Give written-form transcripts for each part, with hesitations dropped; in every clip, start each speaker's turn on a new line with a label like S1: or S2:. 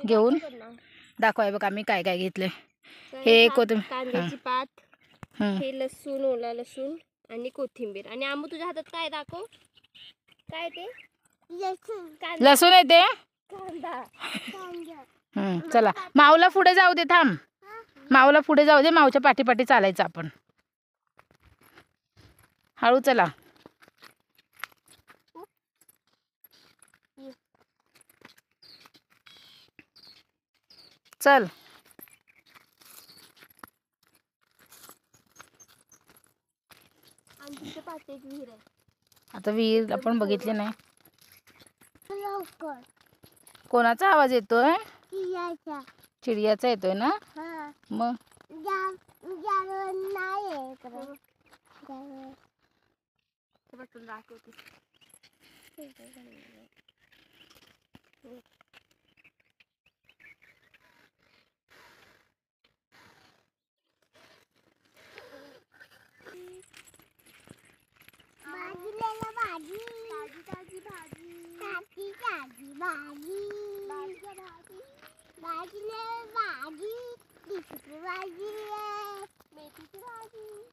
S1: घेऊन दाखवाय बघ आम्ही काय काय घेतले। हे
S2: कांद्याची पात, हे लसूण, ओला लसूण आणि कोथिंबीर। आणि आम्ही तुझ्या हातात काय दाखव, काय ते
S1: लसूण आहे ते।
S2: कांदा।
S1: चला माऊला पुढे जाऊ दे, थांब माऊला पुढे जाऊ दे, माऊच्या पाठी पाठी चालायचं आपण, हळू चला। चल
S2: विहीर आहे
S1: आता, विहीर आपण बघितली नाही। कोणाचा आवाज येतोय? चिडियाचा येतोय ना? मग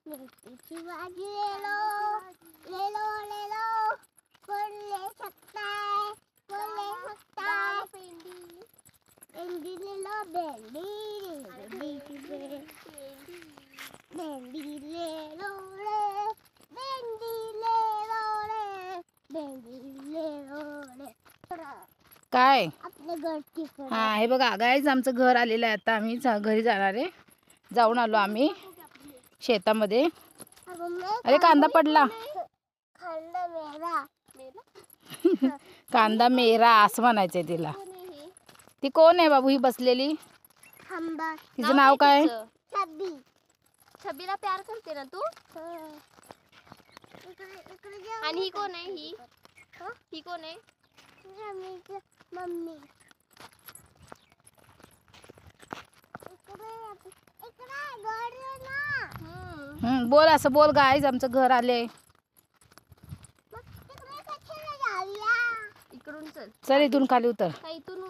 S3: मेथीची भाजी ले लो कोण ले सकता है भेंडी ले लो, भेंडी ले लो रे,
S1: काय
S3: आपल्या घरची।
S1: हा हे बघा गाईज, आमचं घर आलेलं आहे आता, आम्ही घरी जाणार आहे। जाऊन आलो आम्ही शेतामध्ये। अरे कांदा पडला, कांदा मेरा असं म्हणायचंय तिला। ती कोण आहे बाबू ही बसलेली? तिचं नाव काय?
S2: छबीला प्यार करते ना तू? आणि ही कोण आहे? ही कोण आहे?
S3: मम्मी।
S1: बोल असं बोल गाईज, आमचं घर आले।
S2: इकडून चल,
S1: चल इथून खाली उतर।
S2: इथून